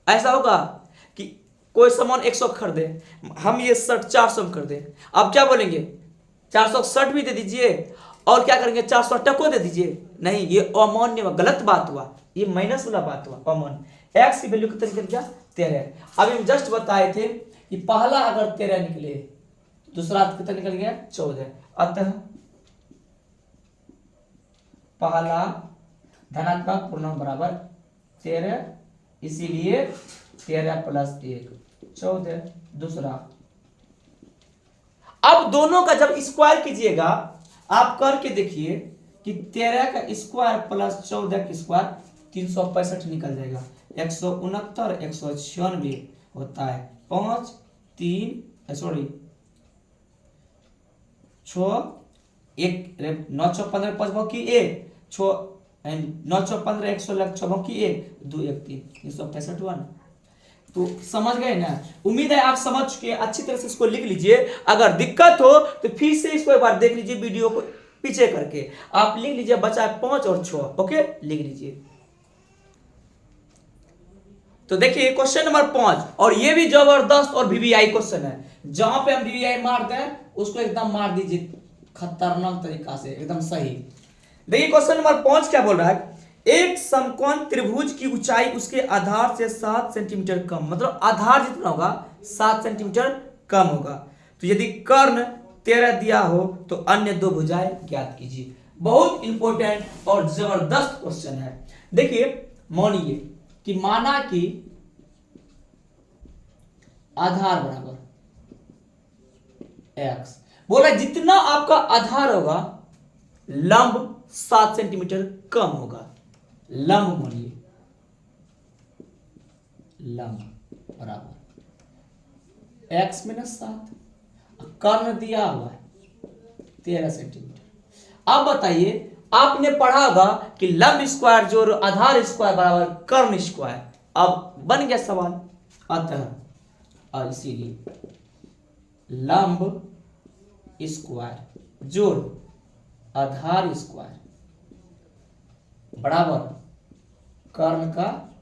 ऐसा होगा कि कोई सामान 100 खरीदे, हम ये शर्ट 400 में खरीदे, आप क्या बोलेंगे 460 भी दे दीजिए और क्या करेंगे 408 को दे दीजिए, नहीं ये अमान्य गलत बात हुआ, ये माइनस वाला बात हुआ अमान्य। x की वैल्यू कितना निकल गया 13। अभी हम जस्ट बताए थे कि पहला अगर 13 निकले दूसरा कितना निकल गया 14, अतः पहला धनात्मक पूर्णांक बराबर 13, इसीलिए 13 + 1 14। दूसरा, अब दोनों का जब स्क्वायर कीजिएगा आप करके देखिए कि 13 का स्क्वायर प्लस 14 का स्क्वायर 365 निकल जाएगा। 169 196 होता है 5 3 सॉरी 6 1 9 6 15 5 बाकी 1 6 9 6 15 116 बाकी 1 2 1 3 365 हुआ ना। तो समझ गए ना, उम्मीद है आप समझ चुके हैं। अच्छी तरह से इसको लिख लीजिए, अगर दिक्कत हो तो फिर से इसको एक बार देख लीजिए वीडियो को पीछे करके। आप लिख लीजिए बचा 5 और 6, ओके लिख लीजिए। तो देखिए क्वेश्चन नंबर 5, और ये भी जबरदस्त और वीवीआई क्वेश्चन है। जहां पे हम वीवीआई मार दें उसको एकदम मार दीजिए खतरनाक तरीका से, एकदम सही। देखिए क्वेश्चन नंबर 5 क्या बोल रहा है, एक समकोण त्रिभुज की ऊंचाई उसके आधार से 7 सेंटीमीटर कम, मतलब आधार जितना होगा 7 सेंटीमीटर कम होगा। तो यदि कर्ण 13 दिया हो तो अन्य दो भुजाएं ज्ञात कीजिए। बहुत इंपॉर्टेंट और जबरदस्त क्वेश्चन है। देखिए मानिए कि माना कि आधार बराबर x, बोला जितना आपका आधार होगा लंब 7 सेंटीमीटर कम होगा। लंब मानिए लंब बराबर x - 7, कर्ण दिया हुआ है 13 सेंटीमीटर। अब बताइए आपने पढ़ा होगा कि लंब स्क्वायर जो आधार स्क्वायर बराबर कर्ण स्क्वायर। अब बन गया सवाल, अतः इसीलिए लंब स्क्वायर जोड़ आधार स्क्वायर बराबर कर्ण का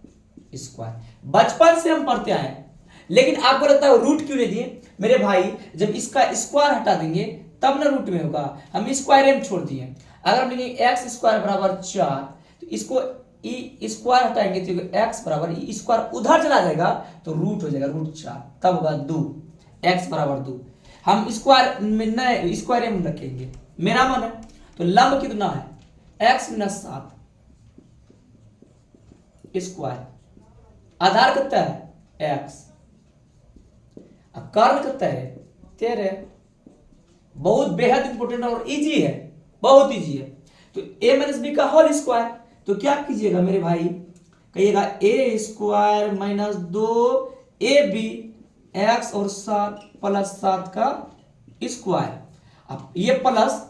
स्क्वायर। बचपन से हम पढ़ते आए, लेकिन आपको लगता है रूट क्यों नहीं दिए मेरे भाई, जब इसका स्क्वायर हटा देंगे तब ना रूट में होगा, हम स्क्वायर में छोड़ दिए। अगर हम लिखेंगे एक्स स्क्वायर बराबर 4 तो इसको ई स्क्वायर हटाएंगे तो एक्स बराबर ई स्क्वायर उधर चला जाएगा तो रूट हो जाएगा √4, तब होगा 2, एक्स बराबर 2। हम स्क्वायर में न स्क्वायर में रखेंगे, मेरा मन है। तो लंब कितना है x - 7 स्क्वायर, आधार कितना है x, कर्ण कितना है 13। बहुत बेहद इंपोर्टेंट और इजी है, बहुत इजी है। तो a - b का होल स्क्वायर, तो क्या कीजिएगा मेरे भाई, कहिएगा a स्क्वायर - 2ab x और 7 + 7 का स्क्वायर। अब ये प्लस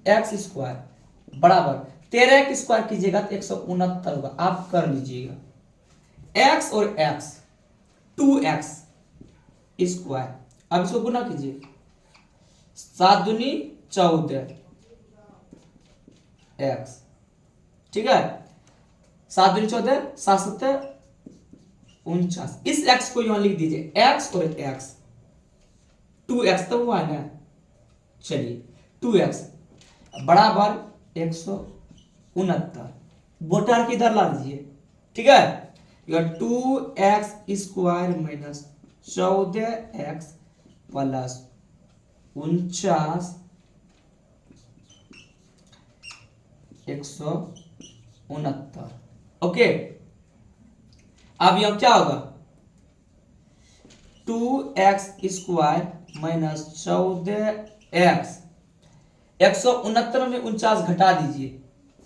x स्क्वायर बराबर 13 का स्क्वायर कीजिएगा तो 169 होगा। आप कर लीजिएगा x और x 2x स्क्वायर। अब इसको गुना कीजिए, 7 दूनी 14 x, ठीक है, 7 दूनी 14 7 7 49। इस x को यहां लिख दीजिए, x और x 2x तो हुआ है ना, चलिए 2x बराबर 169, बोटार की इधर ला दीजिए, ठीक है। यह 2x स्क्वायर - 14x + 49 169, ओके। अब यह क्या होगा 2x स्क्वायर - 14x 169 में 49 घटा दीजिए,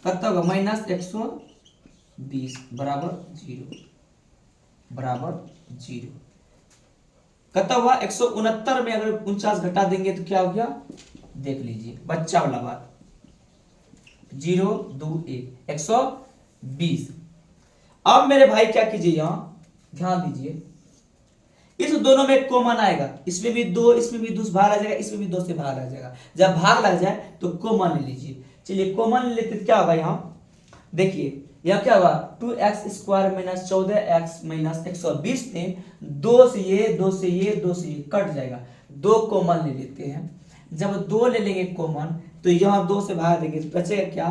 कितना होगा -120 बराबर 0 बराबर 0। कितना हुआ 169 में अगर 49 घटा देंगे तो क्या हो गया, देख लीजिए बच्चा वाला बात, 0 2 1 120। अब मेरे भाई क्या कीजिए, यहां ध्यान दीजिए, इस दोनों में कॉमन आएगा, इसमें भी 2 इसमें भी 2 से भाग आ जाएगा, इसमें भी 2 से भाग आ जाएगा। जब भाग लग जाए तो कॉमन ले लीजिए। चलिए कॉमन लेते क्या होगा, यहाँ देखिए यह क्या होगा 2x स्क्वायर - 14x - 120 में 2 से ये 2 से ये 2 से ये कट जाएगा, 2 कॉमन ले लेते हैं। जब 2 ले लेंगे कॉमन तो यहाँ 2 से भाग देंगे तो बचेगा क्या,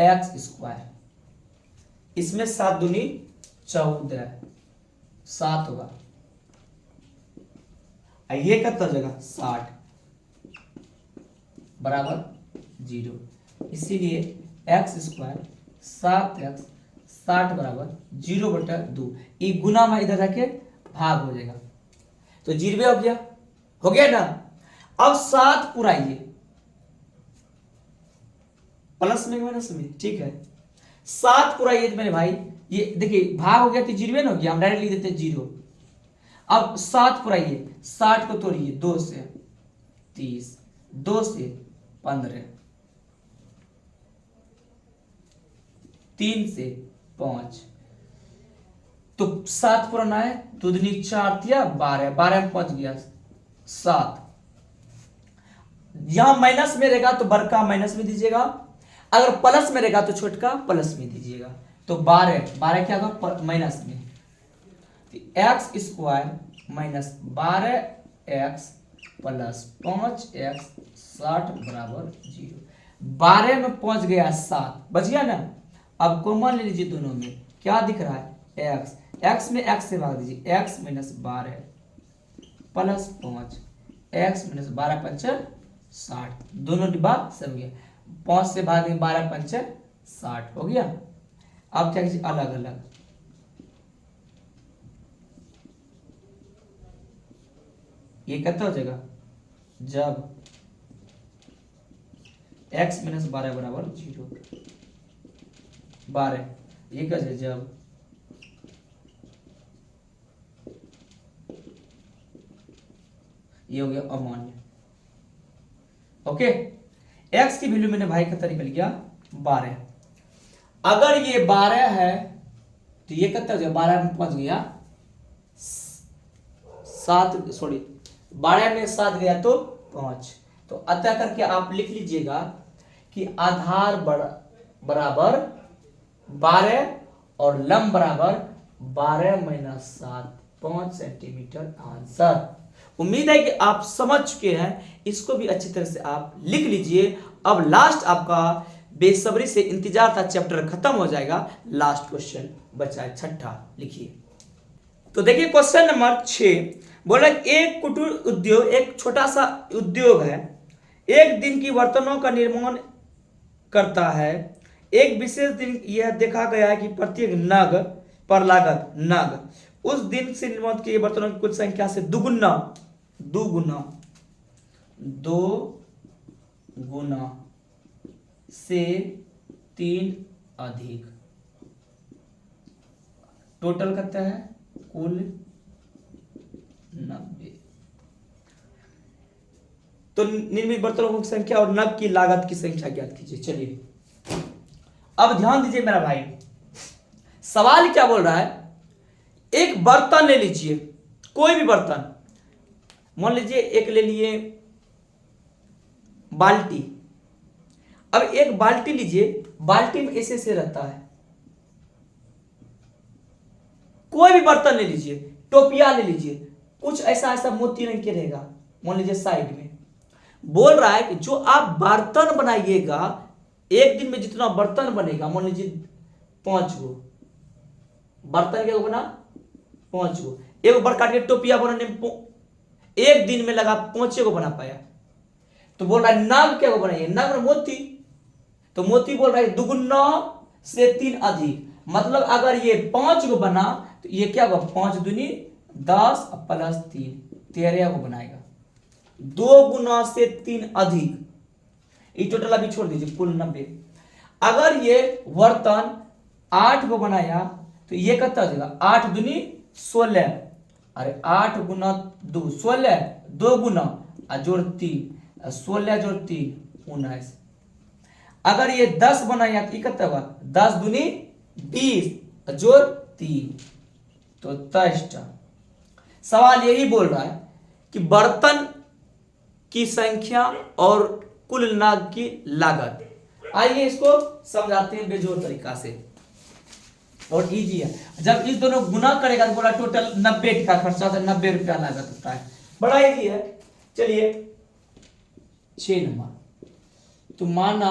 एक्स स्क्वायर। इसमें 7 दूनी 14, 7 होगा, ये कितना हो जाएगा 60 बराबर 0। इसीलिए एक्स स्क्वायर 7x 60 बराबर 0/2। ये गुना में इधर जाके भाग हो जाएगा तो 0 हो गया ना। अब 7 पुराइए, प्लस में माइनस में, ठीक है। 7 पुराइए मेरे भाई, ये देखिए भाग हो गया तो 0 ना हो गया, हम डायरेक्ट लिख देते 0। अब 7 पुराइए, 60 को तोड़िए, 2 से 30, 2 से 15, 3 से 5, तो 7 पुराना है, 2 दूनी 4 दिया 12, 12 में 5 गया 7। यहां माइनस में रहेगा तो बड़का माइनस में दीजिएगा, अगर प्लस में रहेगा तो छोटका प्लस में दीजिएगा। तो 12 12 क्या होगा माइनस में, x square minus 12x plus 5x 60 बराबर 0। 12 में 5 गया 7, बच गया ना। अब कॉमन ले लीजिए, दोनों में क्या दिख रहा है x, x में x से भाग दीजिए, x minus 12 plus 5 x minus 12 पंचे 60, दोनों डिब्बा सब गया, 5 से भाग 12 पंचे 60 हो गया। अब क्या कीजिए अलग अलग, ये कितना हो जाएगा, जब x माइनस 12 बराबर 0, 12 ये कैसे, जब ये हो गया अमान्य। ओके, x की वैल्यू मैंने भाई कितना निकल गया 12। अगर ये 12 है तो ये कितना हो गया, 12 में 5 गया 7, सॉरी 12 में 7 गया तो 5। तो अतः करके आप लिख लीजिएगा कि आधार बराबर 12 और लंब बराबर 12 माइनस 7, 5 सेंटीमीटर आंसर। उम्मीद है कि आप समझ चुके हैं, इसको भी अच्छी तरह से आप लिख लीजिए। अब लास्ट आपका बेसब्री से इंतजार था, चैप्टर खत्म हो जाएगा, लास्ट क्वेश्चन बचा है 6ठा, लिखिए। तो देखिए क्वेश्चन नंबर 6 बोला, एक कुटीर उद्योग एक छोटा सा उद्योग है, एक दिन की बर्तनों का निर्माण करता है। एक विशेष दिन यह देखा गया है कि प्रत्येक नग पर लागत नग उस दिन से निर्माण किए बर्तनों की कुल संख्या से दुगुना से 3 अधिक। टोटल कितना है, कुल 90। तो निर्मित बर्तनों की संख्या और नग की लागत की संख्या ज्ञात कीजिए। चलिए अब ध्यान दीजिए मेरा भाई, सवाल क्या बोल रहा है, एक बर्तन ले लीजिए, कोई भी बर्तन, मान लीजिए एक ले लिए बाल्टी। अब एक बाल्टी लीजिए, बाल्टी में ऐसे रहता है। कोई भी बर्तन ले लीजिए, टोपिया ले लीजिए, कुछ ऐसा मोती रंग के रहेगा, मान लीजिए साइड में। बोल रहा है कि जो आप बर्तन बनाइएगा, एक दिन में जितना बर्तन बनेगा, मान लीजिए 5 गो बर्तन के बना 5 गो, एक बड़का के टोपिया बनाने में एक दिन में लगा 5 गो बना पाया। तो बोल रहा है नग क्या बनाइए, नग मोती। तो मोती बोल रहा है दुगुना से 3 अधिक, मतलब अगर ये 5 गो बना तो ये क्या होगा, 5 दूनी 10 प्लस 3 13 गो बनाएगा। 2 गुना से 3 अधिक, ये टोटल अभी छोड़ दीजिए, कुल 90। अगर ये बर्तन 8 गो बनाया तो ये कितना हो जाएगा, 8 दूनी 16, अरे 8 गुना 2 16, 2 गुना जोड़ 3, 16 जोड़ 3 19। अगर ये 10 बनाया तो कितना होगा, 10 दूनी 20 जोड़ 3 तो 23। सवाल यही बोल रहा है कि बर्तन की संख्या और कुल नग की लागत। आइए इसको समझाते हैं बेजोड़ तरीका से, और इजी है। जब इस दोनों गुना करेगा तो बोला टोटल 90 का खर्चा, 90 रुपया लागत होता है, बड़ा इजी है। चलिए 6 नंबर, तो माना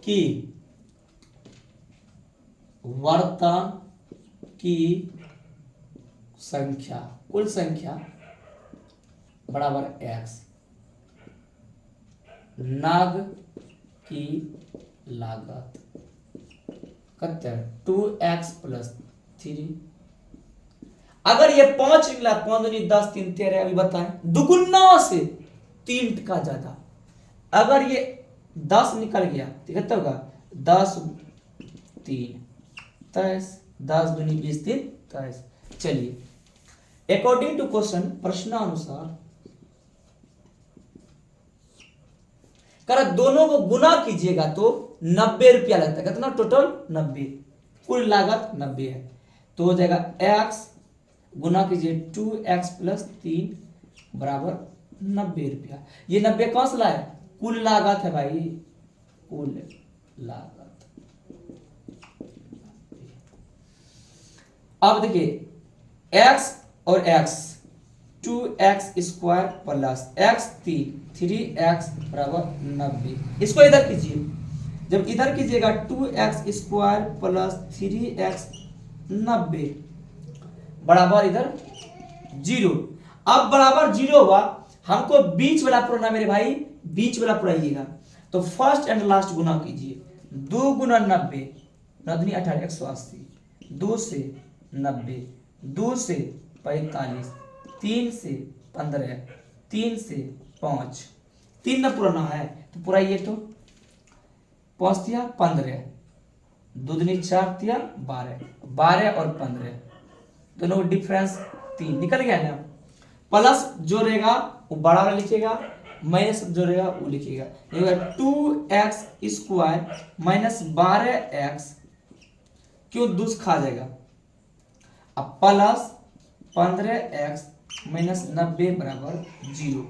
कि बर्तन की संख्या, कुल संख्या बराबर x, नग की लागत कितना 2x + 3। अगर ये 5 निकला, 5 दूनी 10, 3 13, अभी बताएं दुगुना से 3 टका ज्यादा। अगर ये 10 निकल गया तो कितना होगा 10 3 23, 10 दूनी 20, 3 23। चलिए अकॉर्डिंग टू क्वेश्चन, प्रश्नानुसार कर दोनों को गुना कीजिएगा तो 90 रुपया लगता है। कितना टोटल 90, कुल लागत 90 है। तो हो जाएगा x गुना कीजिए 2x + 3 बराबर 90 रुपया। ये 90 कौन सा लाए, कुल लागत है भाई, कुल लागत। अब देखिए x और x 2x² + x 3x बराबर 90। इसको इधर कीजिए, जब इधर कीजिएगा 2x² + 3x 90 बराबर इधर 0। अब बराबर 0 हुआ, हमको बीच वाला पुराना मेरे भाई, बीच वाला पुराइएगा। तो फर्स्ट एंड लास्ट गुना कीजिए, 2 गुना 90 9 दूनी 18 180, 2 से 90, 2 से 45, 3 से 15, 3 से 5, 3 न पुराना है तो पुराइए। तो 5 दिया 15, 2 दूनी 4 दिया 12, 12 और 15 दोनों डिफरेंस 3 निकल गया ना। प्लस जो रहेगा वो बड़ा वाला लिखिएगा, माइनस जो रहेगा वो लिखिएगा। 2x² - 12x क्यों दूस खा जाएगा, अब प्लस 15x - 90 बराबर 0।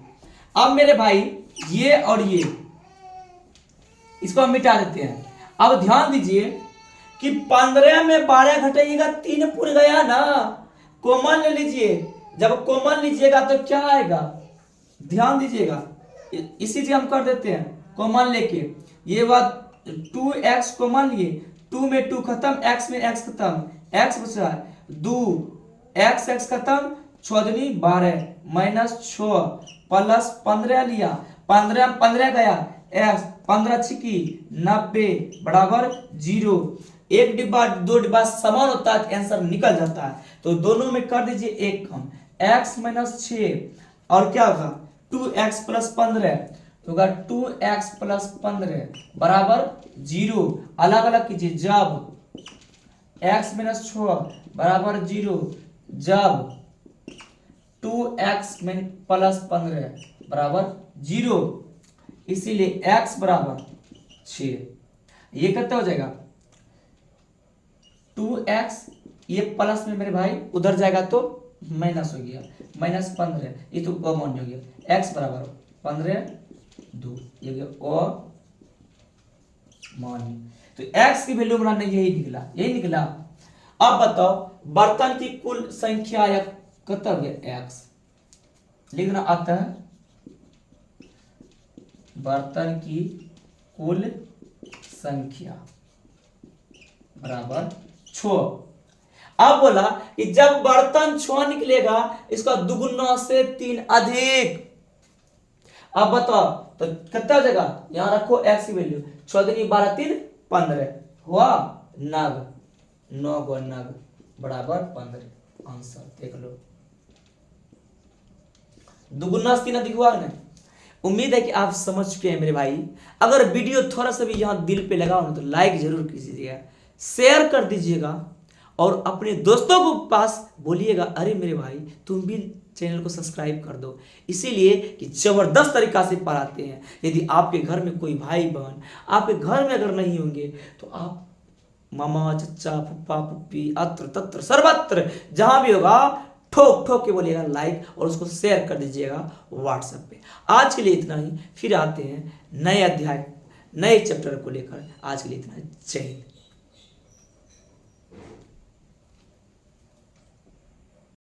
अब मेरे भाई ये और ये इसको हम मिटा देते हैं। अब ध्यान दीजिए कि 15 में 12 घटाइएगा 3 पूरा गया ना, कॉमन ले लीजिए। जब कॉमन लीजिएगा तो क्या आएगा, ध्यान दीजिएगा, इसी से हम कर देते हैं कॉमन लेके। ये बात 2x कॉमन लिए, 2 में 2 खत्म, x में x खत्म, x बचा 2, x खत्म, 6 दूनी 12 -6 प्लस 15 लिया, 15 में 15 गया, x 15 छिकी 90 बराबर 0। एक डिब्बा 2 डिब्बा समान होता है, आंसर निकल जाता है। तो दोनों में कर दीजिए एक कम, x - 6 और क्या होगा 2x + 15 होगा, 2x + 15 बराबर 0। अलग अलग कीजिए, जब x - 6 बराबर 0, जब 2x + 15 बराबर 0, इसीलिए x बराबर 6। ये कितना हो जाएगा 2x, ये प्लस में मेरे भाई उधर जाएगा तो माइनस हो गया, -15, ये तो कॉमन हो गया, x बराबर 15 2, ये गया और मान। तो x की वैल्यू बनाने यही निकला। अब बताओ बर्तन की कुल संख्या या कितना हो गया x, लिखना आता है बर्तन की कुल संख्या बराबर 6। अब बोला कि जब बर्तन 6 निकलेगा इसका दुगुना से 3 अधिक। अब बताओ तो कितना हो जाएगा, यहां रखो x की वैल्यू, 6 दूनी 12 3 15 हुआ नग, 9 गो नग बराबर 15। आंसर देख लो, दुगुना से 3 अधिक हुआ ना। उम्मीद है कि आप समझ चुके हैं मेरे भाई। अगर वीडियो थोड़ा सा भी यहाँ दिल पे लगा हो तो लाइक जरूर कीजिएगा, शेयर कर दीजिएगा और अपने दोस्तों को पास बोलिएगा, अरे मेरे भाई तुम भी चैनल को सब्सक्राइब कर दो, इसीलिए कि जबरदस्त तरीका से पढ़ाते हैं। यदि आपके घर में कोई भाई बहन आपके घर में अगर नहीं होंगे तो आप मामा चचा फूफा फूफी अत्र तत्र सर्वत्र जहां भी होगा ठोक ठोक के बोलिएगा लाइक और उसको शेयर कर दीजिएगा व्हाट्सएप पे। आज के लिए इतना ही, फिर आते हैं नए अध्याय नए चैप्टर को लेकर। आज के लिए इतना, जय हिंद।